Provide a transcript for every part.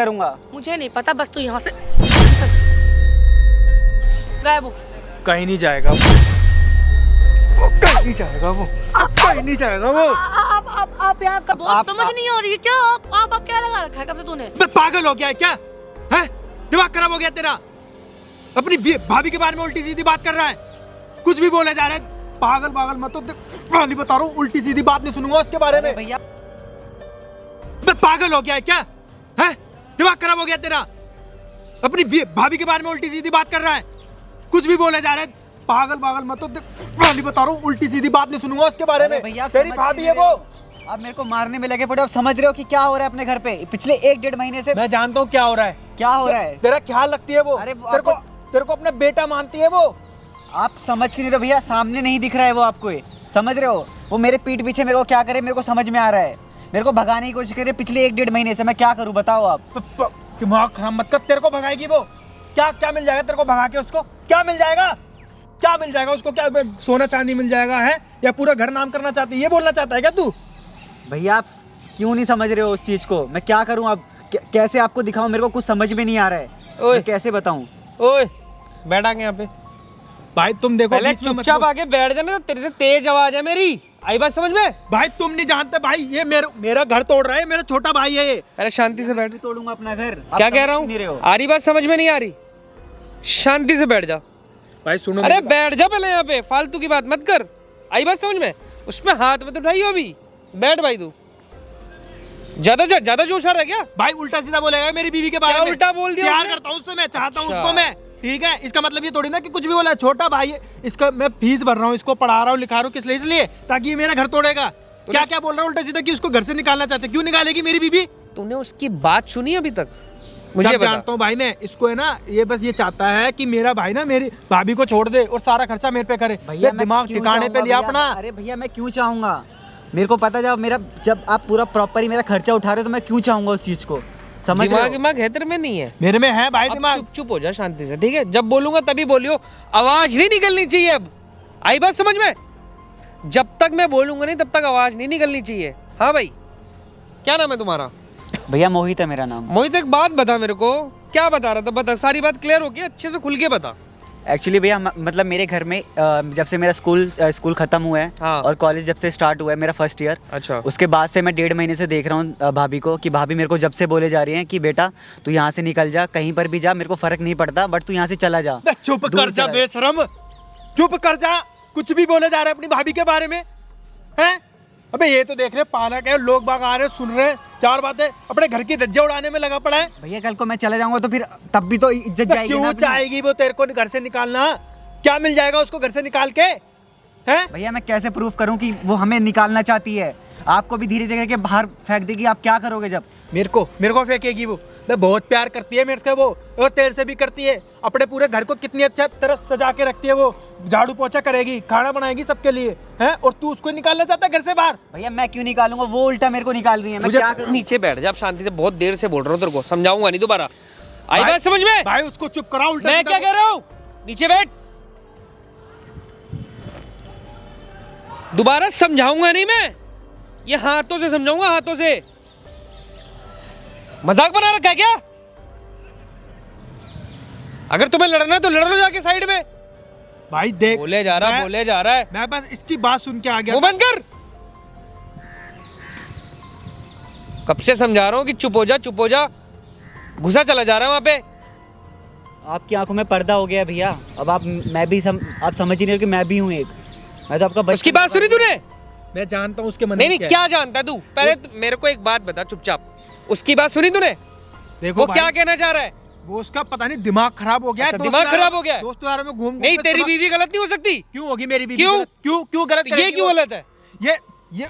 करूंगा। मुझे नहीं पता, बस तू यहाँ से गायब हो। कहीं नहीं जाएगा वो, कहीं नहीं जाएगा वो, कहीं नहीं जाएगा वो। आप यहाँ का बहुत समझ नहीं हो रही है क्या? आप क्या लगा रखा है कब से तूने? पागल हो गया है क्या? है दिमाग खराब हो गया तेरा? अपनी भाभी के बारे में उल्टी सीधी बात कर रहा है, कुछ भी बोले जा रहा है। पागल मत तो नहीं बता रहा हूँ, उल्टी सीधी बात नहीं सुनूंगा उसके बारे में। भैया पागल हो गया है क्या? है दिमाग खराब हो गया तेरा? अपनी भाभी के बारे में उल्टी सीधी बात कर रहा है, कुछ भी बोले जा रहे हैं। पागल मत तो नहीं बता रहा हूँ, उल्टी सीधी बात नहीं सुनूंगा उसके बारे में। भैया तेरी भाभी है वो। आप मेरे को मारने में लगे पड़े। आप समझ रहे हो कि क्या हो रहा है अपने घर पे पिछले 1-1.5 महीने से? मैं जानता हूँ क्या हो रहा है, क्या हो रहा है। तेरा ख्याल रखती है वो। अरे तेरे को अपना बेटा मानती है वो। आप समझ क्यों नहीं रहे भैया? सामने नहीं दिख रहा है वो आपको, ये समझ रहे हो? वो मेरे पीठ पीछे मेरे को क्या करे मेरे को समझ में आ रहा है। मेरे को भगाने की कोशिश कर रही है पिछले 1-1.5 महीने से। मैं क्या करूं बताओ आप? दिमाग खराब मत कर। तेरे को भगाएगी वो? क्या मिल जाएगा तेरे को भगा के? उसको क्या मिल जाएगा? क्या मिल जाएगा उसको? क्या सोना चांदी मिल जाएगा है, या पूरा घर नाम करना चाहती है? ये बोलना चाहता है क्या तू? भैया आप क्यों नहीं समझ रहे हो उस चीज को? मैं क्या करूं अब? कैसे आपको दिखाऊं? मेरे को कुछ समझ में नहीं आ रहा है। मैं कैसे बताऊं? ओए बैठ आके यहाँ पे। भाई तुम देखो, पहले चुपचाप आके बैठ जाना, तो तेरे से तेज आवाज है मेरी। आई बात समझ में? भाई तुम नहीं जानते भाई, ये मेरा घर तोड़ रहा है, मेरा छोटा भाई है ये। अरे शांति से बैठ। तोड़ूंगा अपना घर। क्या कह रहा हूँ? आ रही बात समझ में? नहीं आ रही? शांति से बैठ जा भाई। सुनो, अरे बैठ जा पहले यहाँ पे, फालतू की बात मत कर। आई बात समझ में? उसमें हाथ मत उठाइयो अभी। बैठ भाई। तू ज्यादा जोश आ रहा है क्या? भाई उल्टा सीधा बोलेगा मेरी बीवी के बारे में। उल्टा बोल दिया? प्यार करता हूँ उससे, मैं चाहता हूँ उसको मैं, ठीक है? इसका मतलब ये थोड़ी ना कि कुछ भी बोला। छोटा भाई है इसका, मैं फीस भर रहा हूँ, इसको पढ़ा रहा हूँ, लिखा रहा हूँ, किस लिए? इसलिए ताकि ये मेरा घर तोड़ेगा। क्या बोल रहा हूँ उल्टा सीधा कि उसको घर से निकालना चाहते? क्यों निकालेगी मेरी बीवी? तूने उसकी बात सुनी अभी तक? मुझे जानता हूँ भाई मैं इसको, है ना, ये बस ये चाहता है कि मेरा भाई ना मेरी भाभी को छोड़ दे और सारा खर्चा मेरे पे करे। भैया दिमाग ठिकाने पे लिया अपना। अरे भैया मैं क्यों चाहूंगा? मेरे को पता जब आप पूरा प्रॉपर ही मेरा खर्चा उठा रहे हो तो मैं क्यों चाहूंगा उस चीज को? समझ रहे हो? दिमाग है तेरे में? नहीं है? मेरे में है भाई दिमाग। चुप हो जा शांति से, ठीक है? जब बोलूंगा तभी बोलियो, आवाज नहीं निकलनी चाहिए। अब आई बात समझ में? जब तक मैं बोलूंगा नहीं तब तक आवाज नहीं निकलनी चाहिए। हाँ भाई, क्या नाम है तुम्हारा? भैया मोहित है मेरा नाम। मोहित, एक बात बता मेरे को, क्या बता रहा था? बता, सारी बात क्लियर हो गई, अच्छे से खुल के बता। एक्चुअली भैया मतलब मेरे घर में जब से मेरा स्कूल खत्म हुआ है, हाँ। और कॉलेज जब से स्टार्ट हुआ है मेरा फर्स्ट ईयर, अच्छा। उसके बाद से मैं 1.5 महीने से देख रहा हूँ भाभी को कि भाभी मेरे को जब से बोले जा रही हैं कि बेटा तू यहाँ से निकल जा, कहीं पर भी जा, मेरे को फर्क नहीं पड़ता, बट तू यहाँ से चला जा। चुप कर जा बेशरम, चुप कर जा। कुछ भी बोले जा रहे अपनी भाभी के बारे में, हैं? अबे ये तो देख रहे पालक है, लोग बाग आ रहे सुन रहे, चार बातें, अपने घर की धज्जियां उड़ाने में लगा पड़ा है। भैया कल को मैं चला जाऊंगा तो फिर तब भी तो इज्जत जाएगी ना क्यों अपनी। जाएगी वो तेरे को घर से निकालना? क्या मिल जाएगा उसको घर से निकाल के? हैं? भैया मैं कैसे प्रूफ करूं कि वो हमें निकालना चाहती है? आपको भी धीरे धीरे करके बाहर फेंक देगी। आप क्या करोगे जब? मेरे को फेंकेगी वो? मैं बहुत प्यार करती है मेरे से वो, और तेरे से भी करती है। अपने पूरे घर को कितनी अच्छा तरह सजा के रखती है वो, झाड़ू पोछा करेगी, खाना बनाएगी सबके लिए, हैं? और तू उसको निकालना चाहता है घर से बाहर? भैया मैं क्यों निकालूंगा? वो उल्टा मेरे को निकाल रही है। मैं क्या करूं? नीचे बैठ जा अब शांति से, बहुत देर से बोल रहा हूँ तेरे को, समझाऊंगा नहीं दोबारा। आई बात समझ में? भाई उसको चुप कराओ। उल्टा मैं क्या कह रहा हूँ? नीचे बैठ। दोबारा समझाऊंगा नहीं मैं, ये हाथों से समझाऊंगा, हाथों से। मजाक बना रखा है क्या? अगर तुम्हें लड़ना है तो लड़ लो जाके साइड में। भाई देख, बोले जा रहा है। मैं बस इसकी बात सुन के आ गया। मुंह बंद कर। कब से समझा रहा हूं कि चुप हो जा, घुसा चला जा रहा है वहां पे। आपकी आंखों में पर्दा हो गया भैया। अब आप समझ ही नहीं हो कि मैं भी हूँ एक। मैं तो आपका उसकी बात सुनी तूने? मैं जानता हूँ उसके मन में नहीं, क्या जानता है तू? पहले मेरे को एक बात बता चुपचाप, उसकी बात सुनी तूने? देखो वो क्या कहना चाह रहा है? वो उसका पता नहीं दिमाग खराब हो गया है। अच्छा, दिमाग खराब हो गया है? दोस्तों यार में घूम नहीं, तेरी बीवी गलत नहीं हो सकती। क्यों होगी मेरी बीवी? क्यों गलत? ये क्यों गलत है? ये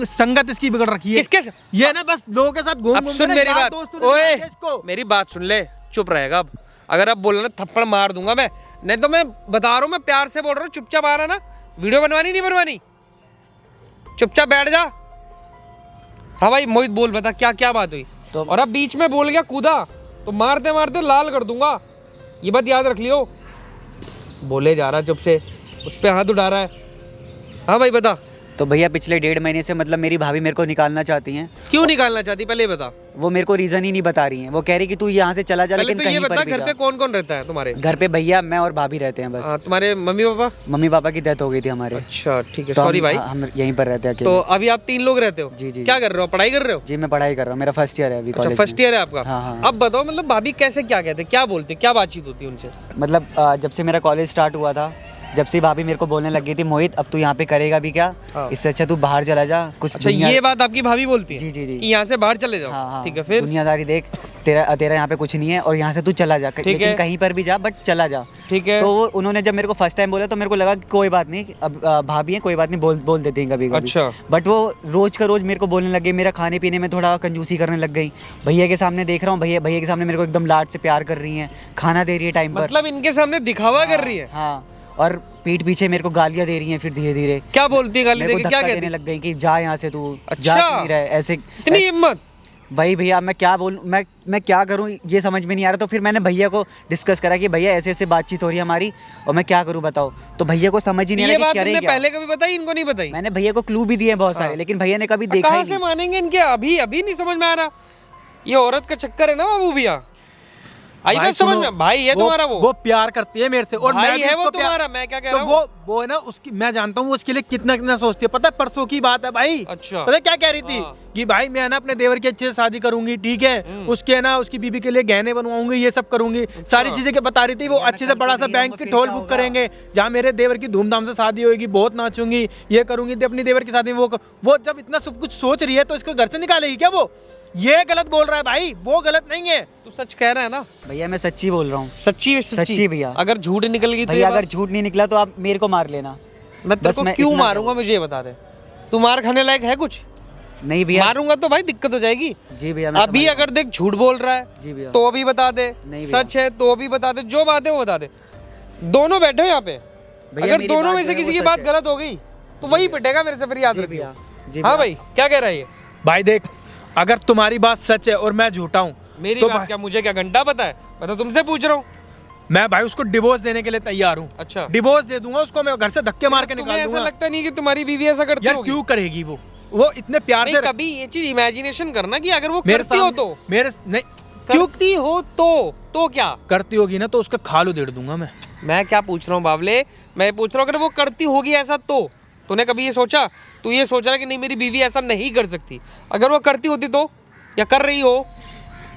संगत इसकी बिगड़ रखी है। किसके? ये ना बस लोगों के साथ घूम अब सुन मेरी बात। ओए मेरी बात सुन ले, चुप रहेगा अब। अगर अब बोलना थप्पड़ मार दूंगा मैं, नहीं तो मैं बता रहा हूँ, मैं प्यार से बोल रहा हूँ, चुपचाप आ रहा ना। वीडियो बनवानी नहीं बनवानी, चुपचाप बैठ जा। हाँ भाई मोहित बोल, बता क्या बात हुई? तो और अब बीच में बोल गया, कूदा तो मारते मारते लाल कर दूंगा, ये बात याद रख लियो। बोले जा रहा चुप से, उस पे हाथ उठा रहा है। हाँ भाई बता। तो भैया पिछले 1.5 महीने से मतलब मेरी भाभी मेरे को निकालना चाहती हैं। क्यों निकालना चाहती पहले ये बता। वो मेरे को रीज़न ही नहीं बता रही हैं। वो कह रही कि तू यहाँ से चला जा, पहले लेकिन तो ये कहीं बता पर भी घर पे जा। कौन कौन रहता है तुम्हारे? घर पे भैया, मैं और भाभी रहते हैं बस। तुम्हारे मम्मी पापा? मम्मी पापा की डेथ हो गई थी हमारे। अच्छा ठीक है, तो सॉरी हम- भाई। हम यहीं पर रहते हैं तो अकेले। अभी आप 3 लोग रहते हो? जी, जी, क्या कर रहे हो, पढ़ाई कर रहे हो? जी मैं पढ़ाई कर रहा हूँ, मेरा फर्स्ट ईयर है अभी अच्छा कॉलेज फर्स्ट ईयर है आपका। हाँ, हाँ। अब बताओ मतलब भाभी कैसे क्या कहते, क्या बोलते, क्या बातचीत होती है उनसे? मतलब जब से मेरा कॉलेज स्टार्ट हुआ था, जब से भाभी मेरे को बोलने लग गई थी मोहित अब तू यहाँ पे करेगा भी क्या, हाँ। इससे अच्छा तू बाहर चला जा कुछ। अच्छा ये बात आपकी भाभी बोलती है? जी, जी, जी। कि यहाँ से बाहर चले जाओ। हाँ, हाँ। ठीक है, फिर? दुनियादारी देख, तेरा यहाँ पे कुछ नहीं है और यहाँ से तू चला जा, ठीक लेकिन है। कहीं पर भी जा बट चला जा। ठीक है। तो उन्होंने जब मेरे को फर्स्ट टाइम बोला तो मेरे को लगा कि कोई बात नहीं, अब भाभी है कोई बात नहीं, बोल देते हैं कभी कभी। अच्छा। बट वो रोज का रोज मेरे को बोलने लग गई, मेरा खाने पीने में थोड़ा कंजूसी करने लग गई। भैया के सामने देख रहा हूँ, भैया के सामने मेरे को एकदम लाड से प्यार कर रही हैं, खाना दे रही है टाइम पर। मतलब इनके सामने दिखावा कर रही है? हाँ, और पीठ पीछे मेरे को गालियाँ दे रही हैं। फिर धीरे धीरे क्या बोलती है गाली मेरे को देके, क्या धक्का कहती देने है? लग गई कि जा यहाँ से तू, अच्छा। जा क्यों नहीं रहा है ऐसे। इतनी हिम्मत? भाई भैया मैं क्या बोलूँ, मैं क्या करूँ ये समझ में नहीं आ रहा। तो फिर मैंने भैया को डिस्कस करा कि भैया ऐसे ऐसे बातचीत हो रही है हमारी और मैं क्या करूँ बताओ। तो भैया को समझ ही नहीं आ ये रहा बात कि करे तुमने क्या। पहले कभी बताई, इनको नहीं बताई? मैंने भैया को क्लू भी दिए बहुत सारे, लेकिन भैया ने कभी देखा कहाँ ही से नहीं। मानेंगे इनके? अभी अभी नहीं समझ में आ रहा। ये औरत का चक्कर है ना बाबू भैया। आई भाई बात समझ सुनो, में? भाई है तुम्हारा वो प्यार करती है मेरे से और भाई मैं भी है वो उसको प्यार- तुम्हारा, मैं क्या कह तो रहा हूँ? वो है ना उसकी, मैं जानता हूँ वो उसके लिए कितना कितना सोचती है। पता है परसों की बात है भाई। अच्छा। पता है क्या कह रही थी? हाँ। कि भाई मैं ना अपने देवर की अच्छे से शादी करूंगी, ठीक है, उसके है ना उसकी बीबी के लिए गहने बनवाऊंगी, ये सब करूंगी, सारी चीजें के बता रही थी। वो अच्छे से बड़ा सा बैंक की ठोल बुक करेंगे जहाँ मेरे देवर की धूमधाम से शादी होगी, बहुत नाचूंगी, ये करूंगी, अपनी देवर की शादी में वो जब इतना सब कुछ सोच रही है तो इसको घर से निकालेगी क्या? वो ये गलत बोल रहा है भाई, वो गलत नहीं है। तू सच कह रहा है ना? भैया मैं सच्ची बोल रहा हूँ। सच्ची सच्ची भैया। अगर झूठ निकल गई तो भैया ये अगर बात- झूठ नहीं निकला तो आप मेरे को मार लेना। मैं तेरे बस को मैं क्यों इतना मारूंगा मुझे ये बता दे। तू मार खाने लायक है कुछ? नहीं भैया। मारूंगा तो भाई दिक्कत हो जाएगी। जी भैया मैं अभी समझ अगर देख झूठ बोल रहा है जी भैया। तो भी बता दे, नहीं भैया। सच है तो भी बता दे, जो बात है वो बता दे। दोनों बैठे हो यहाँ पे, भैया अगर मेरी दोनों बात में जो से है किसी वो की सच बात है। गलत हो गई तो वही पिटेगा मेरे से, फिर याद जी रखियो। भैया। जी हाँ भैया। भाई क्या कह रहा है ये? भाई देख, अगर तुम्हारी बात सच है और मैं झूठा हूँ मेरी तो बात भाई- क्या मुझे क्या घंटा पता है? मैं तो तुमसे पूछ रहा हूँ। मैं भाई उसको डिवोर्स देने के लिए तैयार हूँ। अच्छा। डिवोर्स दे दूंगा उसको, मैं घर से धक्के मार के तुम्हें निकाल ऐसा दूंगा। लगता नहीं कि तुम्हारी बीवी ऐसा करती यार होगी? क्यों करेगी वो इतने प्यार नहीं, से कभी ये चीज इमेजिनेशन करना कि अगर वो मेरे करती हो सामने- तो मेरे नहीं क्यों करती हो तो क्या? करती होगी ना तो उसका खाल उधेड़ दूंगा मैं क्या पूछ रहा हूँ बावले, मैं पूछ रहा हूँ अगर वो करती होगी ऐसा तो तूने कभी ये सोचा? तू ये सोच रहा है कि नहीं मेरी बीवी ऐसा नहीं कर सकती? अगर वो करती होती तो, या कर रही हो?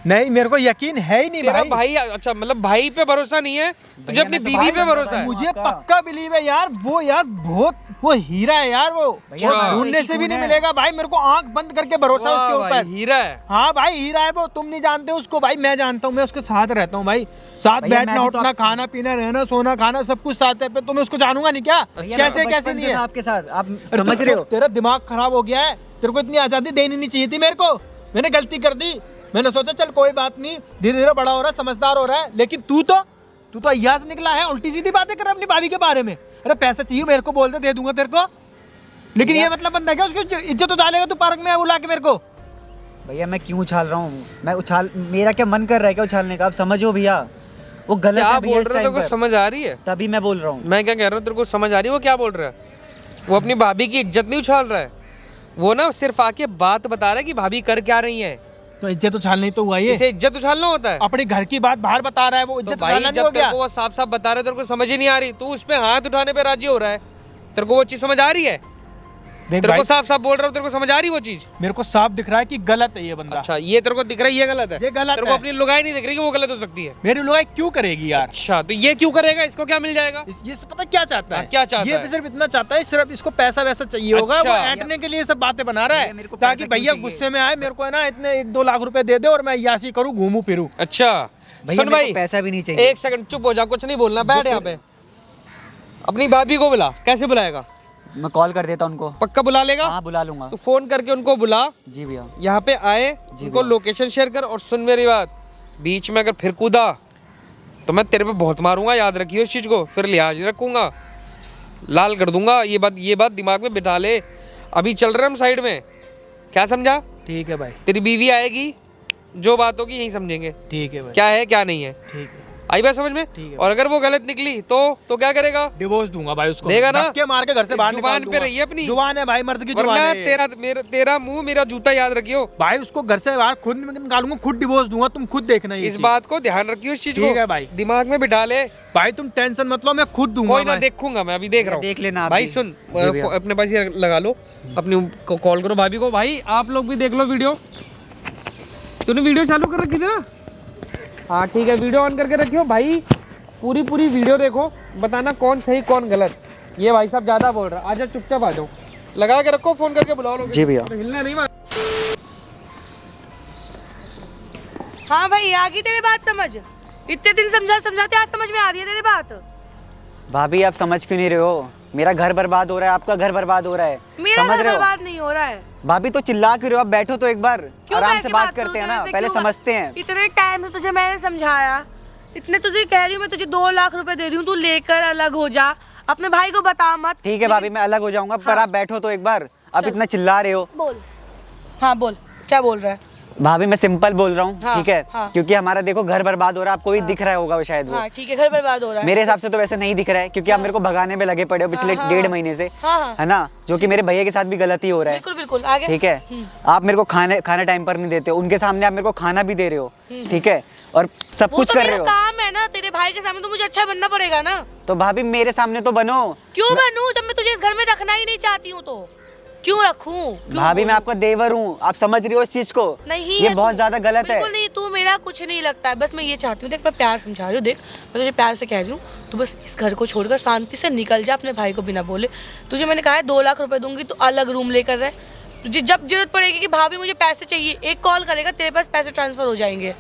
नहीं, मेरे को यकीन है ही नहीं तेरा भाई। भाई अच्छा मतलब भाई पे भरोसा नहीं है तुझे, अपनी बीवी पे भरोसा है? मुझे पक्का बिलीव है यार, वो यार बहुत वो हीरा है यार, वो भैया, वो मैं ढूंढने एक ही से भी खून नहीं है। मिलेगा भाई। मेरे को आंख बंद करके भरोसा है उसके वाह भाई, ऊपर। हीरा है। हाँ भाई हीरा है वो, तुम नहीं जानते उसको भाई, मैं जानता हूँ। मैं उसके साथ रहता हूँ भाई, साथ भैया, बैठना मैं भी तो उठना आप- खाना पीना रहना सोना खाना सब कुछ साथ है। तो मैं उसको जानूंगा नहीं क्या? भैया, कैसे मैं कैसे बचपन नहीं से है? था आपके साथ, आप अरे समझ रहे हो? तेरा दिमाग खराब हो गया है, तेरे को इतनी आजादी देनी नहीं चाहिए थी मेरे को। मैंने गलती कर दी, मैंने सोचा चल कोई बात नहीं, धीरे धीरे बड़ा हो रहा है, समझदार हो रहा है। लेकिन तू तो अय्याज निकला है, उल्टी सीधी बातें कर अपनी भाभी के बारे में। अरे पैसा चाहिए मेरे को, बोल दे दूंगा तेरे को। लेकिन ये मतलब बनता है क्या उसकी इज्जत उछालेगा तू पार्क में बुला के मेरे को? भैया मैं क्यों उछाल रहा हूँ? मेरा क्या मन कर रहा है क्या उछालने का? आप समझो भैया, वो गलत क्या है भैया बोल इस रहा है? टाइम तेरे को पर। समझ आ रही है? तभी मैं बोल रहा हूँ। मैं क्या कह रहा हूँ तेरे को समझ आ रही है वो क्या बोल रहा है? वो अपनी भाभी की इज्जत नहीं उछाल रहा है, वो ना सिर्फ आके बात बता रहा है कि भाभी कर क्या रही है। तो इज्जत उछालना ही तो हुआ ये। इसे इज्जत उछालना होता है? अपने घर की बात बाहर बता रहा है, वो तो इज्जत भाई उछालना नहीं हो जब तेरे गया? को वो साफ साफ बता रहे तेरे को समझ ही नहीं आ रही, तू उस पे हाथ उठाने पे राजी हो रहा है। तेरे को वो चीज समझ आ रही है? देख तेरे भाई, को साफ साफ बोल रहा हूँ, तेरे को समझ आ रही वो चीज? मेरे को साफ दिख रहा है कि गलत है ये बंदा। अच्छा ये तेरे को दिख रहा है ये गलत है? ये गलत तेरे को है। अपनी लुगाई नहीं दिख रही कि वो गलत हो सकती है? मेरी लुगाई क्यों करेगी यार? अच्छा तो ये क्यों करेगा? इसको क्या मिल जाएगा? ये पता क्या चाहता है? हाँ, क्या चाहता ये है? भी सिर्फ इतना चाहता है, सिर्फ इसको पैसा वैसा चाहिए होगा। अच्छा। वो ऐंठने के लिए सब बातें बना रहा भैया, है मेरे को ताकि पैसा क्यों भैया चाहिए? गुस्से में आए, मेरे को है ना इतने 1-2 लाख रुपए दे दे और मैं यासी करूँ, घूमू फिरूं। अच्छा भैया सुन मेरे भाई, को पैसा भी नहीं चाहिए। एक सेकंड चुप हो जा, कुछ नहीं बोलना, बैठ यहाँ पे। अपनी भाभी को बुला। कैसे बुलाएगा? मैं कॉल कर देता उनको। पक्का बुला लेगा? हाँ बुला लूंगा। तो फोन करके उनको बुला, जी भैया। यहाँ पे आए, उनको भैया। लोकेशन शेयर कर। और सुन मेरी बात, बीच में अगर फिर कूदा तो मैं तेरे पे बहुत मारूंगा, याद रखियो इस चीज को, फिर लिहाज नहीं रखूंगा, लाल कर दूंगा। ये बात दिमाग में बिठा ले। अभी चल रहे हम साइड में, क्या समझा? ठीक है भाई, तेरी बीवी आएगी, जो बात होगी यही समझेंगे, ठीक है भाई, क्या है क्या नहीं है। ठीक है। आई बात समझ में? ठीक है। और अगर वो गलत निकली तो क्या करेगा? डिवोर्स दूंगा भाई उसको, देगा ना? धक्के मार के घर से बाहर निकाल जुबान पे दूंगा। रही है अपनी, जुबान है भाई, मर्द की जुबान वरना है। तेरा मुंह मेरा जूता याद रखियो भाई उसको घर से बाहर खुद निकालूंगा, खुद डिवोर्स दूंगा, तुम खुद देखना ये इस चीज़। बात को ध्यान रखियो, इस चीज को ठीक है भाई। दिमाग में बिठा ले। भाई तुम टेंशन मत लो, मैं खुद दूंगा। कोई ना, मैं। देखूंगा मैं, अभी देख रहा हूँ। देख लेना आप भाई भी। सुन, जी भैया। अपने पास ये लगा लो, अपनी को कॉल करो भाभी को। भाई आप लोग भी देख लो वीडियो। तूने वीडियो चालू कर रखी थी ना? हाँ ठीक है, वीडियो ऑन करके रखियो भाई। पूरी वीडियो देखो, बताना कौन सही कौन गलत। ये भाई साहब ज्यादा बोल रहा है, आजा चुपचाप आ जाओ, लगा के रखो, फोन करके बुलाओ लोग। जी भैया। हिलना नहीं मार। हाँ भाई, आ गई तेरी बात समझ? इतने दिन समझाते आज समझ में आ रही है तेरी बात? भाभी आप समझ क्यों नहीं रहे हो? मेरा घर बर्बाद हो रहा है, आपका घर बर्बाद हो रहा है, मेरा समझ घर रहे हो? बर्बाद नहीं हो रहा है। भाभी तो चिल्ला क्यों रहे हो? आप बैठो तो एक बार, क्यों आराम बैठ से के बात करूं करते हैं तेरे ना, से? पहले क्यों समझते हैं। इतने टाइम से तुझे मैंने समझाया, इतने तुझे कह रही हूँ मैं, तुझे 2 लाख रुपए दे रही हूँ, तू लेकर अलग हो जा, अपने भाई को बता मत। ठीक है भाभी, मैं अलग हो जाऊंगा, पर हाँ। आप बैठो तो एक बार। आप इतना चिल्ला रहे हो। बोल। हाँ बोल, क्या बोल रहा है? भाभी मैं सिंपल बोल रहा हूँ, हाँ, ठीक है? हाँ। क्योंकि हमारा देखो घर बर्बाद हो रहा है, आपको भी दिख रहा होगा शायद वो। हाँ ठीक है, घर बर्बाद हो रहा है। मेरे हिसाब से तो वैसे नहीं दिख रहा है, क्योंकि आप मेरे को भगाने में लगे पड़े हो पिछले हाँ, 1.5 महीने से, हाँ, हाँ। है ना? जो कि मेरे भैया के साथ भी गलती हो रहा है। बिल्कुल बिल्कुल, आगे। ठीक है, आप मेरे को खाना टाइम पर नहीं देते हो, उनके सामने आप मेरे को खाना भी दे रहे हो, ठीक है, और सब वो कुछ तो कर मेरा रहे हो। काम है ना, तेरे भाई के सामने तो मुझे अच्छा बनना पड़ेगा ना। तो भाभी मेरे सामने तो बनो। क्यों बनूं जब मैं तुझे इस घर में रखना ही नहीं चाहती हूँ? तो क्यों रखूं? क्यों भाभी मैं बोलूं? आपका देवर हूँ, आप समझ रही हो इस चीज को? नहीं ये है बहुत तू। ज्यादा गलत है। बिल्कुल नहीं, तू मेरा कुछ नहीं लगता है। बस मैं ये चाहती हूँ, देख मैं प्यार समझा रही हूँ, देख मैं तुझे प्यार से कह रही हूँ, तू बस इस घर को छोड़कर शांति से निकल जा, अपने भाई को बिना बोले। तुझे मैंने कहा है 2 लाख रुपए दूंगी, तो अलग रूम लेकर रह। तुझे जब जरूरत पड़ेगी कि भाभी मुझे पैसे चाहिए, एक कॉल करेगा, तेरे पास पैसे ट्रांसफर हो जाएंगे।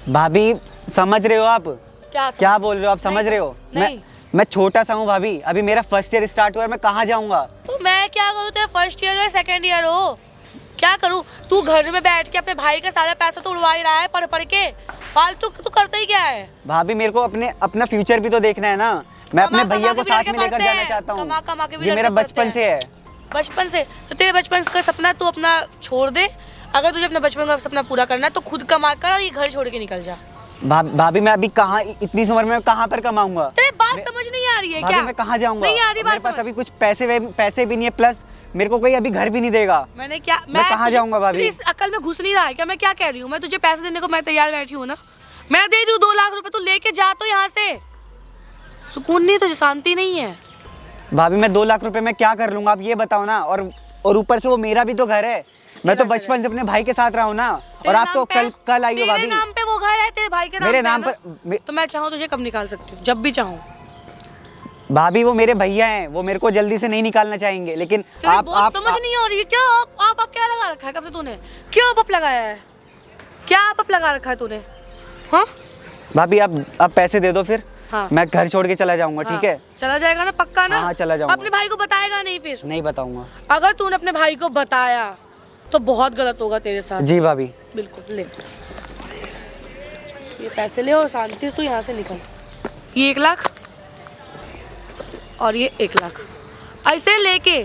भाभी समझ रहे हो आप? क्या क्या बोल रहे हो आप? समझ रहे हो? नहीं। मैं छोटा सा हूँ भाभी, अभी मेरा फर्स्ट ईयर स्टार्ट हुआ है, मैं कहाँ जाऊँगा? तो मैं क्या करूँ? तेरा फर्स्ट ईयर हो या सेकेंड ईयर हो, क्या करूँ? तू घर में बैठ के अपने भाई का सारा पैसा तो उड़वा ही रहा है पढ़ पढ़ के, फालतू तू करता ही क्या है? भाभी मेरे को अपना फ्यूचर भी तो देखना है ना। मैं अपने कमा भैया के को भी साथ लड़के में लेकर पढ़ते जाना हैं। चाहता हूँ। कमा के भी ये लड़के मेरा पढ़ते बचपन से है। बचपन से? तो तेरे बचपन का सपना तू अपना छोड़ दे। अगर तुझे अपने बचपन का सपना पूरा करना है तो खुद कमा कर और ये घर छोड़ के निकल जा। भाभी मैं अभी कहाँ, इतनी सी उम्र में कहाँ पर कमाऊंगा? तेरे बात समझ नहीं आ रही है भाभी क्या? मैं कहाँ जाऊंगा? नहीं आ रही मेरे बात पास समझ। अभी कुछ पैसे भी नहीं है, प्लस मेरे को कोई अभी घर भी नहीं देगा। मैंने क्या, मैं कहाँ तुझे- जाऊंगा भाभी? तुझे इस अकल में घुस नहीं रहा है क्या? मैं क्या कह रही हूँ? मैं तुझे पैसे देने को मैं तैयार बैठी हूँ ना, मैं दे रही हूँ 2 लाख रुपए, तू लेके जा तो यहाँ से। सुकून नहीं, तुझे शांति नहीं है। भाभी मैं 2 लाख रुपए में क्या कर लूंगा, आप ये बताओ ना। और ऊपर से वो मेरा भी तो घर है, मैं तो घर बचपन से अपने भाई के साथ रहा हूँ ना। और तेरे आप तो नाम पे- कल आई हो तेरे भाभी। नाम पे वो घर है, तेरे भाई के नाम मेरे पे नाम है पर ना? तो मैं चाहूँ तुझे कब निकाल सकती हूँ, जब भी चाहूँ। भाभी वो मेरे भैया हैं, वो मेरे को जल्दी से नहीं निकालना चाहेंगे, लेकिन तुझे बहुत समझ नहीं हो रही है क्या? आप क्या लगा रखा है कब से तूने? क्यों आप लगाया है? क्या आप लगा रखा है तूने? हाँ भाभी आप पैसे दे दो, फिर हाँ। मैं घर छोड़ के चला जाऊंगा, ठीक है? चला जाएगा ना, पक्का ना? हाँ, चला जाऊंगा। अपने भाई को बताएगा नहीं फिर? नहीं बताऊंगा। अगर तूने अपने भाई को बताया तो बहुत गलत होगा तेरे साथ। जी भाभी। बिल्कुल, ले ये पैसे ले और शांति से तू यहाँ से निकल। ये 1 लाख और ये 1 लाख ऐसे लेके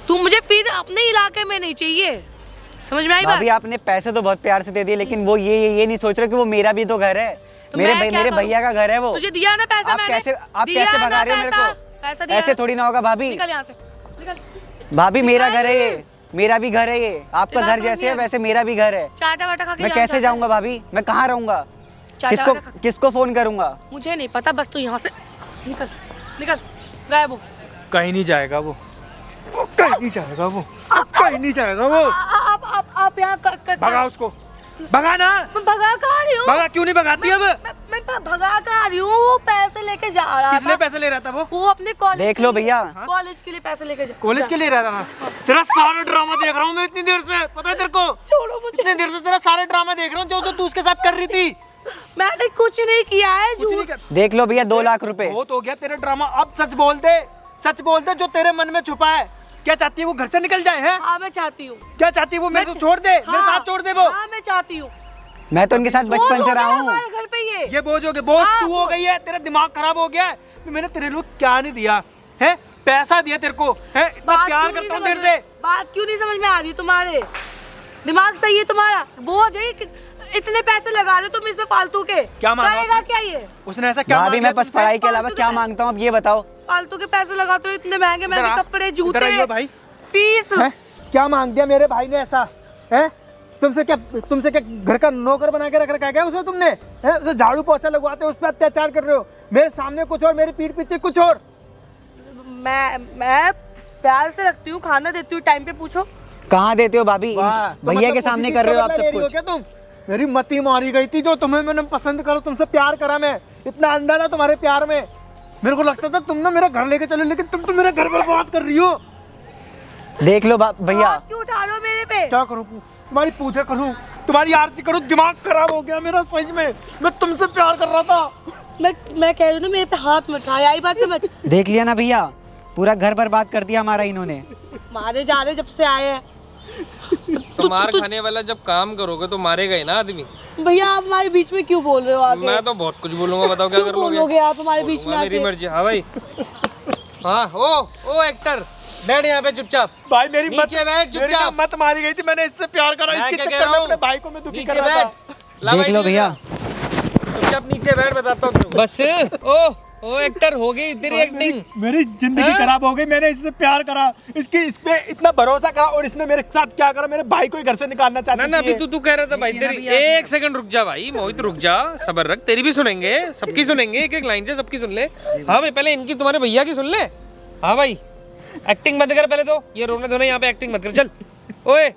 तू मुझे फिर अपने इलाके में नहीं चाहिए, समझ में आई बात? भाभी आपने पैसे तो बहुत प्यार से दे दिए, लेकिन वो ये नहीं सोच रहे कि वो मेरा भी तो घर है। तो मेरे मैं क्या मेरे करूं? भैया का घर है वो। तुझे दिया ना पैसा आप मैंने? कैसे दिया भगा ना रहे हो मेरे पैसा? को? पैसा दिया ऐसे ना? थोड़ी ना होगा भाभी। निकल यहाँ से, निकल। भाभी मेरा निकल। घर है ये, मेरा भी घर है ये। आपका बात घर समझ जैसे है नहीं आ वैसे मेरा भी घर है। चाटा वाटा खा के मैं जाना कैसे चाहता जाऊंगा भाभी? मैं कहाँ रहूंगा? चाटा किसको वाटा खा- किसको फोन करूंगा? मुझे नहीं पता, बस तू यहाँ से निकल, निकल, गायब हो। कहीं नहीं जाएगा वो कहीं नहीं जाएगा वो कहीं नहीं जाएगा वो। आप यहाँ भगा उसको, भगा ना। मैं भगा कहाँ रही हूँ? भगा, क्यों नहीं भगाती अब? मैं भगा कहाँ रही हूँ? वो पैसे लेके जा रहा किसने था, पैसे ले रहा था वो अपने कॉलेज देख लो भैया। कॉलेज के लिए पैसे लेके जा। कॉलेज के लिए रह रहा था। तेरा सारा ड्रामा देख रहा हूँ मैं इतनी देर से, पता है तेरे को? छोड़ो मुझे। इतनी देर से तेरा सारा ड्रामा देख रहा हूँ जो तू उसके साथ कर रही थी। मैंने कुछ नहीं किया है, कुछ नहीं झूठ। कर। देख लो भैया, 2 लाख रुपए। बहुत हो गया तेरा ड्रामा, अब सच बोल दे, सच बोल दे जो तेरे मन में छुपा है। क्या चाहती है वो घर से निकल जाए? हैं? हाँ मैं चाहती हूँ। क्या चाहती है वो? मेरे से छोड़ दे, मेरे साथ छोड़ दे वो। हाँ मैं चाहती हूँ। मैं तो उनके साथ बचपन से रहा हूँ। हमारे घर पे ये बोझ हो गया, बोझ हाँ, तू हो गई है, तेरा दिमाग खराब हो गया है। मैंने तेरे लिए क्या नहीं दिया है? पैसा दिया तेरे को है, इतना बात प्यार क्यों करता हूँ नहीं तेरे समझ से। में- बात क्यों नहीं समझ में आ रही तुम्हारे? दिमाग सही है तुम्हारा, बोझ है कि इतने पैसे लगा रहे हो तुम इसमें फालतू के, क्या मांगा करेगा क्या ये? उसने ऐसा क्या भाभी मैं बस पढ़ाई के अलावा क्या फालतू मांगता हूँ अब ये बताओ। फालतू के पैसे लगाते हो, इतने महंगे महंगे कपड़े, इधर जूते, आइए भाई। फीस। हैं? क्या मांग दिया मेरे भाई ने ऐसा है? तुमसे क्या घर का नौकर बना के रख रखा है क्या उसे तुमने? हैं? उसे झाड़ू पोछा लगवाते हो, उस पर अत्याचार कर रहे हो, मेरे सामने कुछ और मेरी पीठ पीछे कुछ और। मैं प्यार से रखती हूँ, खाना देती हूँ टाइम पे, पूछो। कहाँ देते हो भाभी? वाह, तो भैया मतलब के उसी सामने चीज कर का रहे हो आप बदला ले सब रही हो कुछ। क्या तुम? मेरी मती मारी गई थी जो तुम्हें मैंने पसंद करो, तुमसे प्यार करा मैं, इतना अंधा था तुम्हारे प्यार में। मेरे को लगता था तुम ना मेरा घर लेके चलो, लेकिन तुम तो मेरा घर बर्बाद कर रही हो। देख लो भैया। हाथ क्यों उठा रहे हो मेरे पे? क्या करूँ? तुम्हारी पूजा करूँ, तुम्हारी आरती करूँ? दिमाग खराब हो गया मेरा सच में, मैं तुमसे प्यार कर रहा था। मैं कह रही हूँ ना, मेरे पे हाथ मत उठाया, आई बात समझ। देख लिया ना भैया, पूरा घर बर्बाद कर दिया हमारा इन्होंने। मारे जा रहे जब से आए हैं। तो मार खाने वाला जब काम करोगे तो मारेगा ही ना आदमी। भैया आप हमारे बीच में क्यों बोल रहे हो आगे? मैं तो बहुत कुछ बोलूंगा, बताओ क्या कर लोगे? बोलोगे आप हमारे बीच में मेरी आके? मर्जी। हाँ भाई। हाँ ओ एक्टर बैठ यहाँ पे चुपचाप। भाई मेरी नीचे बैठ मेरी ना चुपचाप। मत मारी गई थी, मैंने इससे प्यार करा, मैं इसके क्या चक्कर कह में रहा अपने हूँ? भाई को मैं दुखी कर नीचे रहा था। बैठ। ला देख भाई, लो भैया। चुपचाप नीचे बैठ, बताता हूँ। बस ओ एक्टर हो गई तेरी एक्टिंग। मेरी जिंदगी खराब हो गई, मैंने इससे प्यार करा, इस पे इतना भरोसा करा, और इसने मेरे साथ क्या करा? मेरे भाई को ही घर से निकालना चाहती ना थी अभी ये। तू कह रहा था भाई तेरी। एक सेकंड रुक जा भाई मोहित, रुक जा, सबर रख, तेरी भी सुनेंगे, सबकी सुनेंगे, एक एक लाइन से सबकी सुन ले। हाँ भाई पहले इनकी, तुम्हारे भैया की सुन ले। हाँ भाई एक्टिंग मत कर पहले तो, ये रोने धोने यहाँ पे एक्टिंग मत कर। चल ओए,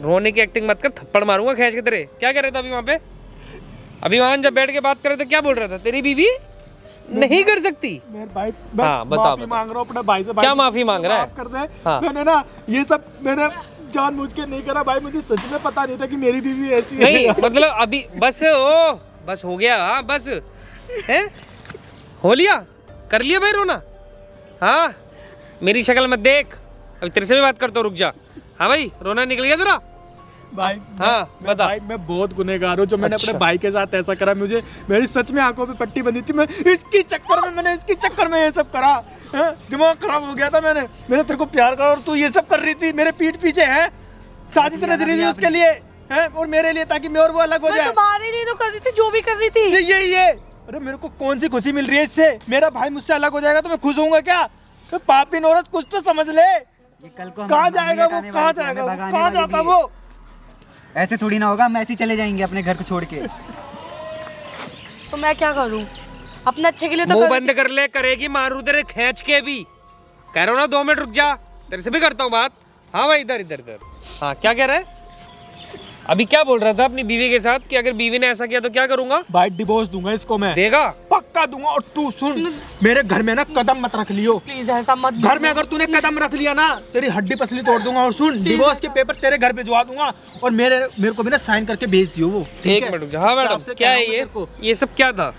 रोने की एक्टिंग मत कर, थप्पड़ मारूंगा खींच के तेरे। क्या कह रहे थे अभी वहाँ पे? अभी वहाँ जब बैठ के बात कर रहे थे क्या बोल रहा था? तेरी बीवी नहीं कर सकती। मेरे भाई बस हाँ, बताओ, माफी बताओ। मांग रहा हूँ अपने भाई से। क्या माफी मांग रहा है? माफ कर दे। हाँ। मैंने ना ये सब मैंने जानबूझ के नहीं करा भाई, मुझे सच में पता नहीं था कि मेरी बीवी ऐसी है। नहीं मतलब अभी बस हो गया। हाँ बस है, हो लिया, कर लिया भाई रोना। हाँ मेरी शक्ल मत देख, अभी तेरे से भी बात करता हूँ, रुक जा। हाँ भाई रोना निकल गया तेरा? भाई हाँ, बता। भाई मैं बहुत गुनहगार हूँ जो मैंने अच्छा। अपने भाई के साथ ऐसा करा। मुझे मेरी सच में आंखों पे पट्टी बंधी थी, मैं इसके चक्कर में ये सब करा है? दिमाग खराब हो गया था। मैंने तेरे को प्यार करा और तू ये सब कर रही थी, मेरे पीठ पीछे है, साजिश रच रही थी उसके लिए है, और मेरे लिए, ताकि मैं और वो अलग हो मैं जाए। तुम्हारे लिए तो कर रही थी जो भी कर रही थी। ये अरे मेरे को कौन सी खुशी मिल रही है इससे? मेरा भाई मुझसे अलग हो जाएगा तो मैं खुश होऊंगा क्या? तो पापी नौरत कुछ तो समझ ले। ये कल को कहाँ जाएगा वो? कहाँ जाएगा वो? कहाँ जाता वो? ऐसे थोड़ी ना होगा, हम ऐसे ही चले जाएंगे अपने घर को छोड़ के। तो मैं क्या करूं? अपने अच्छे के लिए तो मुंह कर बंद कर ले, करेगी मारू तेरे खींच के भी। कह रहा हूँ ना 2 मिनट रुक जा, तेरे से भी करता हूँ बात। हाँ भाई इधर। हाँ क्या कह रहा है? अभी क्या बोल रहा था अपनी बीवी के साथ कि अगर बीवी ने ऐसा किया तो क्या करूंगा? भाई डिवोर्स दूंगा इसको मैं, देगा? पक्का दूंगा। और तू सुन, मेरे घर में ना कदम मत रख लियो। प्लीज ऐसा मत घर में अगर तूने कदम रख लिया ना, तेरी हड्डी पसली तोड़ दूंगा। और सुन, डिवोर्स के पेपर तेरे घर भिजवा दूंगा, और मेरे को भी ना साइन करके भेज दियो वो। ठीक एक है? मिनट रुक जा। हाँ मैडम आपसे क्या कह है रहा हूँ ये? तेरे को। ये सब क्या था?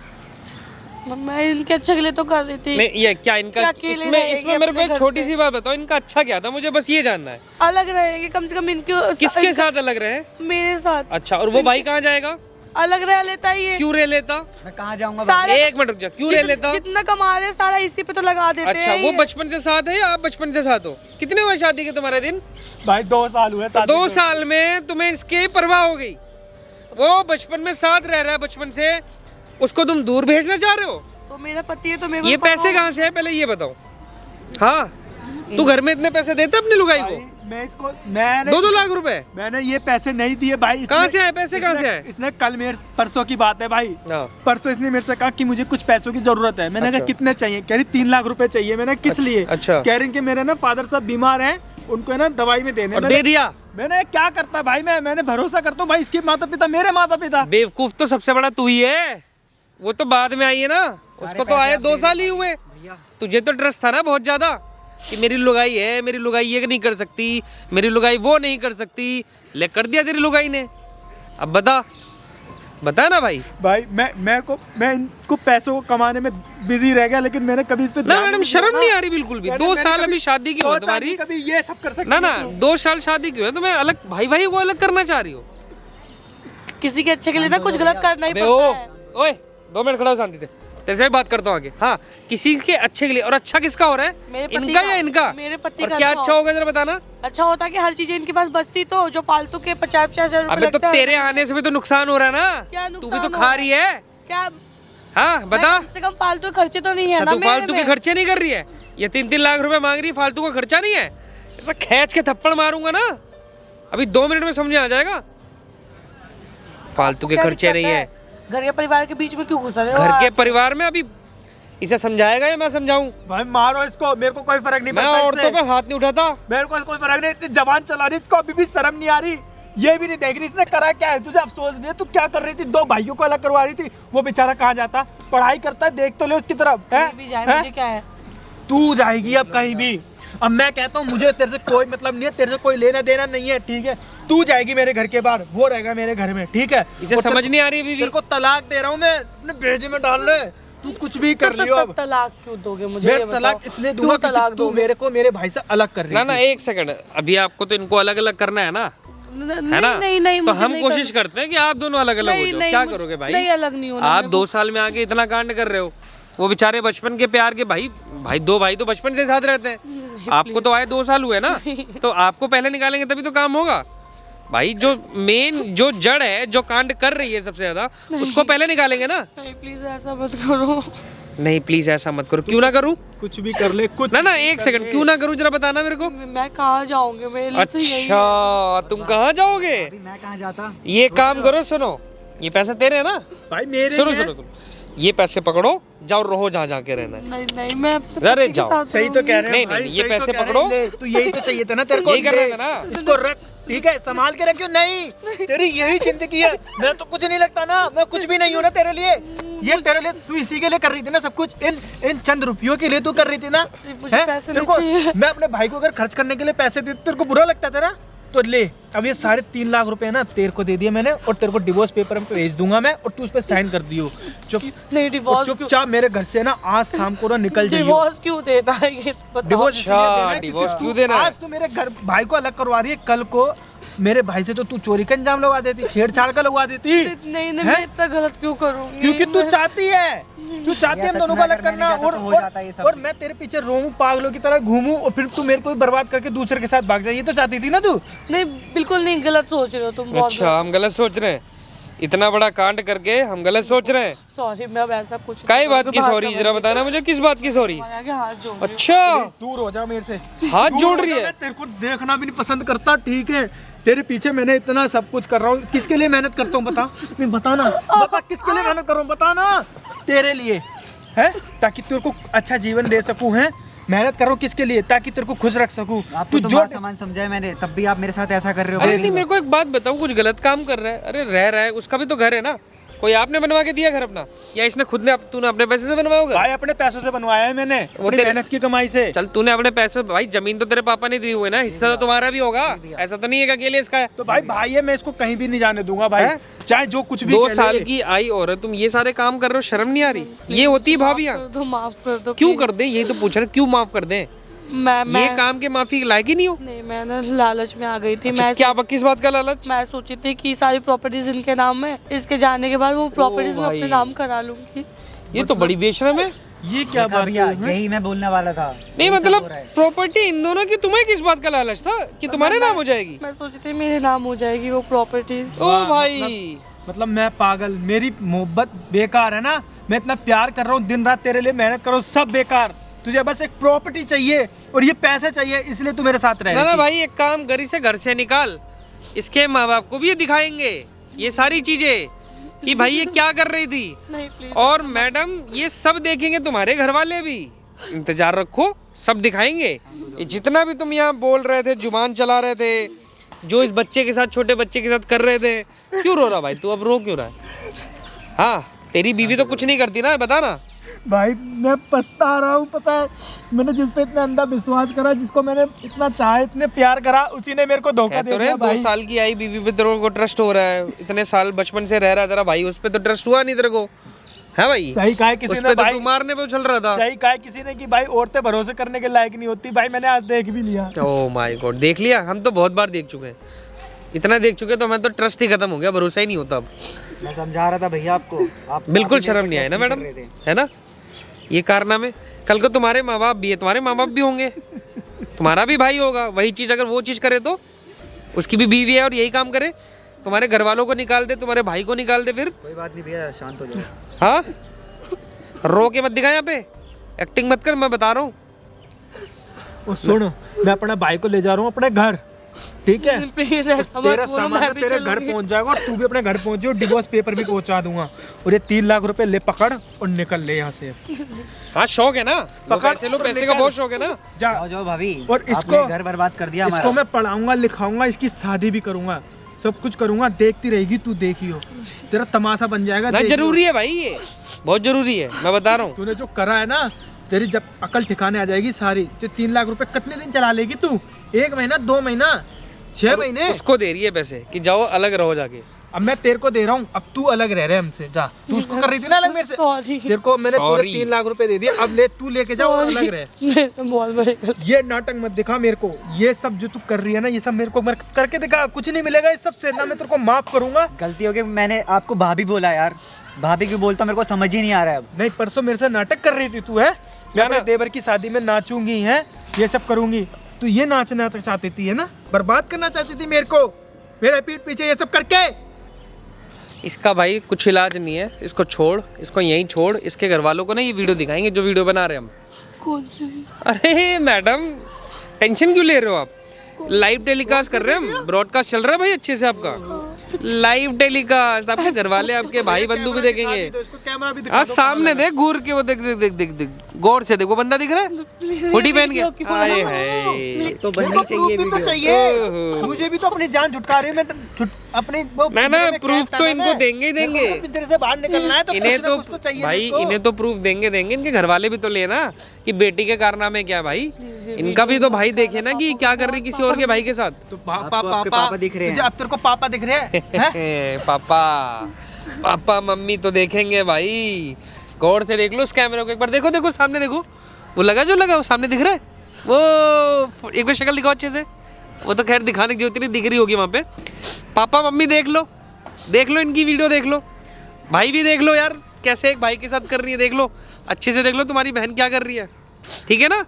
मैं इनके अच्छे के लिए तो कर रही थी। नहीं ये क्या इनका? क्या अकेले इसमें रहेंगे मेरे को अपने एक घर छोटी पे? सी बात बताओ, इनका अच्छा क्या था? मुझे बस ये जानना है। अलग रहेंगे कम से कम इनके। किसके साथ अलग रहे? मेरे साथ। अच्छा, और वो भाई कहाँ जाएगा? अलग रह लेता ये। क्यों रह लेता? मैं कहाँ जाऊंगा? सारा एक मिनट रुक जा, क्यों रह लेता? जितना कमा रहे सारा इसी पे तो लगा देते अच्छा हैं वो ये। बचपन से साथ है या आप बचपन से साथ हो? कितने हुए शादी के तुम्हारे दिन? भाई 2 साल हुए शादी 2 को। साल में तुम्हें इसके परवाह हो गई? वो बचपन में साथ रह रहा है बचपन से, उसको तुम दूर भेजना चाह रहे हो? तो मेरा पति है तो मेरे को ये तो पता पैसे होगा। कहाँ से है पहले ये बताओ। हाँ तू घर में इतने पैसे देता अपनी लुगाई भाई, को? मैं इसको मैंने 2-2 लाख रुपए? मैंने ये पैसे नहीं दिए भाई। इसने- कहाँ से आए पैसे? कहाँ से आए? इसने कल परसों की बात है भाई, हाँ। परसों इसने मेरे से कहा कि मुझे कुछ पैसों की जरूरत है। मैंने कहा अच्छा। कितने चाहिए? कह रही 3 लाख रुपए चाहिए। मैंने किस लिए? अच्छा। कह रही कि मेरे ना फादर साहब बीमार हैं, उनको है ना दवाई में देने। और दे दिया? मैंने क्या करता भाई, मैंने भरोसा करता हूँ भाई, इसके माता पिता मेरे माता पिता। बेवकूफ तो सबसे बड़ा तू ही है, वो तो बाद में आई है ना, उसको तो आए 2 साल ही हुए। तुझे तो ट्रस्ट था ना बहुत ज्यादा कि मेरी लुगाई है, मेरी लुगाई ये नहीं कर सकती, मेरी लुगाई वो नहीं कर सकती, ले कर दिया तेरी लुगाई ने। अब बता ना भाई। भाई मैं इनको पैसों को कमाने में बिजी रह गया, लेकिन मैंने कभी इस पे ना मैडम शर्म नहीं आ रही बिल्कुल भी? 2 साल अभी शादी की हो तुम्हारी, कभी ये सब कर सकते ना 2 साल शादी की हो, तुम्हें अलग भाई को अलग करना चाह रही हो? किसी के अच्छे के लिए ना कुछ गलत करना ही बे पड़ता है। ओए 2 मिनट खड़ा हो शांति से। तेरे से भी बात करता हूँ आगे। हाँ, किसी के अच्छे के लिए, और अच्छा किसका हो रहा है, मेरे पति इनका का। या इनका? मेरे पति और का क्या अच्छा अच्छा होगा जरा बताना। अच्छा होता कि हर चीज इनके पास बचती, तो जो फालतू के 50-50 हजार रुपए अबे तो लगता है। तेरे आने से भी तो नुकसान हो रहा है ना, क्या तू भी नुकसान तो हो खा रहा रही है। क्या हाँ बता। कम से कम फालतू के खर्चे तो नहीं है अच्छा, ना तू मेरे फालतू के में। खर्चे नहीं कर रही है, ये 3-3 लाख रुपए मांग रही है, फालतू का खर्चा नहीं है। ऐसा खींच के थप्पड़ मारूंगा ना, अभी 2 मिनट में समझ आ जाएगा। फालतू के क्या खर्चे दिक्कत नहीं है। घर के परिवार के बीच में क्यों घुस रहे हो घर के आप? परिवार में अभी इसे समझाएगा या मैं समझाऊं? भाई मारो इसको, मेरे को कोई फर्क नहीं मैं पड़ता औरतों इससे। पे हाथ नहीं उठाता। मेरे को कोई फर्क नहीं, इतनी जबान चला रही, इसको अभी भी शर्म नहीं आ रही, ये भी नहीं देख रही इसने करा क्या है। तुझे अफसोस भी है, तू क्या कर रही थी, 2 भाइयों को अलग करवा रही थी, वो बेचारा कहाँ जाता, पढ़ाई करता है, देख तो ले उसकी तरफ है, कहीं भी जाए हैं? मुझे क्या है। तू जाएगी अब कहीं भी। अब मैं कहता हूँ मुझे तेरे से कोई मतलब नहीं है, तेरे से कोई लेना देना नहीं है, ठीक है। तू जाएगी मेरे घर के बाहर, वो रहेगा मेरे घर में, ठीक है। इसे और समझ नहीं आ रही बीवी। तेरे को तलाक दे रहा हूँ मैं, अपने भेजे में डाल रहे, तू कुछ भी कर लियो अब। तलाक क्यों दोगे मुझे, मैं ये तलाक बताओ। इसलिए क्यों दूंगा तलाक क्योंकि तू दोगे? मेरे को मेरे भाई से अलग कर रही ना ना, थी। एक सेकंड, अभी आपको तो इनको अलग अलग करना है ना, है ना? नहीं नहीं, तो मुझे हम नहीं कोशिश करते हैं कि आप दोनों अलग अलग हो नहीं, जाओ। नहीं, क्या मुझे- करोगे भाई? नहीं, अलग नहीं होना आप मेरे 2 साल में आके इतना कांड कर रहे हो, वो बेचारे बचपन के प्यार के भाई 2 भाई तो बचपन से साथ रहते हैं। आपको तो आए 2 साल हुए ना, तो आपको पहले निकालेंगे तभी तो काम होगा भाई। जो मेन जो जड़ है, जो कांड कर रही है सबसे ज्यादा, उसको पहले निकालेंगे ना। नहीं प्लीज ऐसा मत करो। नहीं प्लीज ऐसा मत करो। क्यों ना करूं? कुछ भी कर ले, कुछ ना ना, एक सेकंड, क्यों ना करूं जरा बताना मेरे को। मैं कहाँ जाऊंगी, मेरे लिए तो यही है। अच्छा, तुम कहाँ जाओगे? अभी मैं कहाँ जाता? ये काम करो, सुनो, ये पैसे तेरे हैं ना? भाई मेरे सुनो ही हैं। सुनो सुनो, ये पैसे पकड़ो, जाओ रहो जहाँ जाके रहना है। नहीं नहीं, मैं अपने अरे पति के जाओ। साथ सही तो रहूंगी। कह रहे नहीं, हैं भाई, नहीं, ये सही तो पैसे कह रहे हैं, पकड़ो। ले, तो यही तो चाहिए था ना तेरे को। यही करना ले, था ना। इसको रख, ठीक है, संभाल के रखियो। नहीं, तेरी यही जिंदगी है, मैं तो कुछ नहीं लगता ना, मैं कुछ भी नहीं हूँ ना तेरे लिए। ये तेरे लिए, तू इसी के लिए कर रही थी ना सब कुछ, इन चंद रुपयों के लिए तू कर रही थी ना। मुझे हैं? पैसे तेरे नहीं को चाहिए। मैं अपने भाई को अगर खर्च करने के लिए पैसे देती तेरे को बुरा लगता था ना, तो ले, अब ये सारे 3 लाख रुपए ना तेरे को दे दिए मैंने, और तेरे को डिवोर्स पेपर में भेज दूंगा मैं, और तू उस पर साइन कर दियो। चुप नहीं, और डिवोर्स क्यों? चुपचाप मेरे घर से ना आज शाम को ना निकल जाइए। डिवोर्स क्यों देता है ये बताओ। डिवोर्स इसलिए अच्छा, देना है डिवोर्स क्योंकि क्यों तू- देना है? आज तू मेरे घर भाई को अलग करवा रही है, कल को मेरे भाई से तो तू चोरी का इंजाम लगवा देती, छेड़छाड़ का लगवा देती। नहीं नहीं, हैं? मैं इतना गलत क्यों करूंगी? क्योंकि तू मैं- चाहती है, तू चाहती है हम सच दोनों में को अलग अगर मैंने करना, किया था और तो हो और- जाता ये सब और भी। मैं तेरे पीछे रोऊं, पागलों की तरह घूमूं, और फिर तू मेरे को ही बर्बाद करके दूसरे के साथ भाग जाए, ये तो चाहती थी ना तू। नहीं बिल्कुल नहीं, गलत सोच रहे हो तुम बहुत। अच्छा, हम गलत सोच रहे हैं? इतना बड़ा कांड करके हम गलत सोच रहे हैं? सॉरी, मैं अब ऐसा कुछ काई नहीं बात की करूंगी, सॉरी, बाहर जरा बताना मुझे, किस बात की सॉरी? तुम्हारे आगे हाथ जोड़ रही हूँ। अच्छा, दूर हो जा मेरे से, हाथ दूर जोड़ हो रही जा, है? मैं तेरे को देखना भी नहीं पसंद करता, ठीक है। तेरे पीछे मैंने इतना सब कुछ कर रहा हूँ, किसके लिए मेहनत करता हूँ बता? नहीं बताना, बता किसके लिए मेहनत कर रहा हूँ, बताना। तेरे लिए है, ताकि तेरे को अच्छा जीवन दे सकूं, है। मेहनत कर रहा हूँ किसके लिए? ताकि तेरे को खुश रख सकूं। आपको तू तो जो मां सामान समझा है मैंने, तब भी आप मेरे साथ ऐसा कर रहे हो। अरे नहीं, मेरे को एक बात बताओ, कुछ गलत काम कर रहा है, अरे रह रहा है, उसका भी तो घर है ना। कोई आपने बनवा के दिया घर अपना, या इसने खुद ने, तूने अपने पैसे से बनवाया होगा? भाई अपने पैसों से बनवाया है मैंने, वो अपनी तेरे- मेहनत की कमाई से। चल तूने अपने पैसे, भाई जमीन तो तेरे पापा ने दी हुई है ना, हिस्सा तो तुम्हारा भी होगा, ऐसा तो नहीं है कि अकेले इसका है। तो भाई है, मैं इसको कहीं भी नहीं जाने दूंगा भाई, हैं? चाहे जो कुछ भी 2 कह ले। साल की आई औरत, तुम ये सारे काम कर रहे हो, शर्म नहीं आ रही? ये होती है भाभियाँ। कर दो, माफ कर दो क्यों please। कर दे, यही तो पूछ रहे, क्यों माफ कर दें? मैं ये काम के माफी लायक ही नहीं हो। नहीं, मैं ना लालच में आ गई थी। अच्छा, मैं क्या किस बात का लालच? मैं सोची थी कि सारी प्रॉपर्टीज इनके नाम है, इसके जाने के बाद वो प्रॉपर्टीज मैं अपने भाई। नाम करा लूंगी। ये तो बड़ी बेशरम है। ये क्या देखा बात भैया, हुई, हैं? यही मैं बोलने वाला था। नहीं यही सब मतलब हो रहा है। प्रॉपर्टी इन दोनों की, तुम्हें किस बात का लालच था कि तुम्हारे नाम हो जाएगी? मैं सोची थी मेरे नाम हो जाएगी वो प्रॉपर्टीज। ओ भाई, मतलब मैं पागल, मेरी मोहब्बत बेकार है ना, मैं इतना प्यार कर रहा हूँ, दिन रात तेरे लिए मेहनत कर रहा हूँ, सब बेकार। तुझे बस एक प्रॉपर्टी चाहिए और ये पैसे चाहिए, इसलिए तू मेरे साथ रह ना रही ना थी। भाई, एक काम कर, इसे घर से निकाल, इसके माँ बाप को भी ये दिखाएंगे ये सारी चीजें कि भाई ये क्या कर रही थी। नहीं प्लीज। और मैडम ये सब देखेंगे, तुम्हारे घर वाले भी, इंतजार रखो, सब दिखाएंगे। ये जितना भी तुम यहाँ बोल रहे थे, जुबान चला रहे थे, जो इस बच्चे के साथ, छोटे बच्चे के साथ कर रहे थे, क्यों रो रहा भाई तू? अब रो क्यों रहा है? हाँ, तेरी बीवी तो कुछ नहीं करती ना, बता ना। भाई मैं पछता रहा हूँ, पता है मैंने जिस पे इतना अंधा विश्वास करा, जिसको मैंने इतना चाहा, इतने प्यार करा, उसी ने मेरे को धोखा कह दे तो रहे दिया 2 भाई। साल की आई बीवी पे तेरे को ट्रस्ट हो रहा है, इतने साल बचपन से रह रहा है तेरा भाई, उस पे तो ट्रस्ट हुआ नहीं तेरे को, है भाई? सही कहा है किसी उस ने पे तो भाई, तू मारने पे उछल रहा था। सही कहा है किसी ने कि भाई औरतें भरोसे करने के लायक नहीं होती। भाई मैंने आज देख भी लिया। ओह माय गॉड, देख लिया? हम तो बहुत बार देख चुके हैं, इतना देख चुके, तो मैं तो ट्रस्ट ही खत्म हो गया, भरोसा ही नहीं होता अब। मैं समझा रहा था भैया आपको, आप बिल्कुल आप ही शर्म मेरे नहीं को आया ना टेस्ट मैडम, कर रहे थे। है ना? ये कारनामे कल को तुम्हारे माँ बाप भी है, तुम्हारे माँ बाप भी होंगे, तुम्हारा भी भाई होगा, वही चीज़ अगर वो चीज़ करे तो उसकी भी बीवी है और यही काम करे, तुम्हारे घर वालों को निकाल दे, तुम्हारे भाई को निकाल दे, फिर कोई बात नहीं भैया, शांत हो जाओ। हाँ, रो के मत दिखा यहाँ पे, एक्टिंग मत कर, मैं बता रहा हूँ। और सुन, मैं अपने भाई को ले जा रहा हूँ अपने घर, ठीक है? प्लीज ऐसा तेरा मत बोलो, सामान मैं भी तेरे घर चलूंगी। पहुंच जाएगा और तू भी अपने घर पहुंच जाओ, डिवोर्स पेपर भी पहुंचा दूंगा। और ये 3 लाख रुपए ले पकड़ और निकल ले यहाँ से। हाँ, शौक है ना, लो पकड़ पैसे लो, और पैसे का निकाल। बहुत शौक है ना। जा, जाओ जाओ भाभी, और आपने इसको- घर बर्बाद कर दिया इसको हमारा। मैं पढ़ाऊंगा, लिखाऊंगा, इसकी शादी भी करूंगा, सब कुछ करूंगा, देखती रहेगी तू, देखियो तेरा तमाशा बन जाएगा। ना देखियो। जरूरी है भाई, ये बहुत जरूरी है, मैं बता रहा हूँ। तूने जो करा है ना, तेरी जब अकल ठिकाने आ जाएगी सारी, तो 3 लाख रुपए कितने दिन चला लेगी तू? 1 महीना, 2 महीना, 6 महीने? उसको दे रही है पैसे कि जाओ अलग रहो जाके। अब मैं तेरे को दे रहा हूँ, अब तू अलग रह रहे हमसे, जा। तू उसको कर रही थी ना अलग मेरे से, सॉरी तेरे को मैंने पूरे Sorry. 3 लाख रुपए दे दिए, अब ले तू लेके जाओ और अलग रह। बहुत बड़े ये नाटक मत दिखा मेरे को, ये सब जो तू कर रही है ना, ये सब मेरे को करके दिखा, कुछ नहीं मिलेगा इस सब से, ना मैं तेरे को माफ करूंगा। गलती हो गई, मैंने आपको भाभी बोला यार, भाभी क्यों बोलता, मेरे को समझ ही नहीं आ रहा है अब। नहीं, परसों मेरे से नाटक कर रही थी तू, है? मैं अपने देवर की शादी में नाचूंगी, है, ये सब करूंगी, तू ये नाचना चाहती थी, है ना? बर्बाद करना चाहती थी मेरे को, मेरे पीठ पीछे ये सब करके। इसका भाई कुछ इलाज नहीं है, इसको छोड़, इसको यहीं छोड़। इसके घर वालों को ना ये वीडियो दिखाएंगे जो वीडियो बना रहे हैं हम। कौन से? अरे मैडम, टेंशन क्यों ले रहे हो आप? लाइव टेलीकास्ट कर रहे हैं हम, ब्रॉडकास्ट चल रहा है भाई अच्छे से आपका, लाइव टेलीकास्ट। आपके घर वाले, आपके भाई बंधु भी देखेंगे। इसको कैमरा भी दिखा हाँ, दो, सामने देख, घूर के वो देख देख देख देख देख, गौर से देखो, बंदा दिख रहा है हुडी पहन के। आए हाय, तो मेरे बननी को चाहिए proof भी तो वीडियो। चाहिए, ओहो। मुझे भी तो अपनी जान छुटका रही है, मैं अपनी वो ना ना, मेरे में proof कैद था तो ना इनको मैं। देंगे ही देंगे। मेरे को तो तेरे से बाहर निकलना है तो इन्हें कुछ ना तो कुछ तो चाहिए भाई, मेरे को। इन्हें तो प्रूफ देंगे देंगे, इनके घर वाले भी तो लेना कि बेटी के कारनामे क्या है भाई, इनका भी तो भाई देखे ना कि क्या कर रही किसी और के भाई के साथ। तो आपको आपके पापा दिख रहे हैं। तुझे अब तेरे को पापा दिख रहे हैं? पापा, पापा मम्मी तो देखेंगे भाई, गौर से देख लो उस कैमरे को एक बार, देखो देखो सामने देखो, वो लगा जो लगा वो सामने दिख रहा है, वो एक बार शक्ल दिखाओ अच्छे से। वो तो खैर दिखाने की जरूरत नहीं, दिख रही होगी वहाँ पे। पापा मम्मी देख लो इनकी वीडियो देख लो, भाई भी देख लो यार, कैसे एक भाई के साथ कर रही है, देख लो अच्छे से, देख लो तुम्हारी बहन क्या कर रही है, ठीक है ना?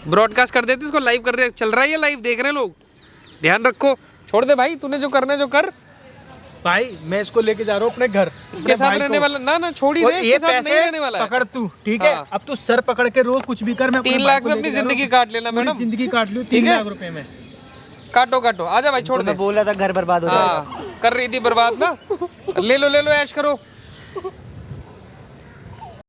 ब्रॉडकास्ट कर देते, इसको लाइव कर दे, चल रहा है ये लाइव, देख रहे हैं लोग, ध्यान रखो। छोड़ दे भाई, तूने जो करना है जो कर। भाई मैं इसको लेके जा रहा हूँ अपने घर, इसके साथ रहने वाला ना ना, छोड़ ही और दे, ये इसके साथ नहीं पैसे रहने वाला है। पकड़ तू, ठीक है? हाँ। अब तू सर पकड़ के रो, कुछ भी कर, मैं अपने 3 भाई लाख को में लेके अपनी जा रहा हूँ। जिंदगी काट लेना पूरी मैडम, जिंदगी काट लूँ ठीक 3 है? लाख रुपए में। काटो काटो, आजा भाई, छोड़ तो दे। मैं बोल रहा था घर बर्बाद हो जाएगा। हाँ, कर रही थी बर्बाद ना, ले लो ऐश करो।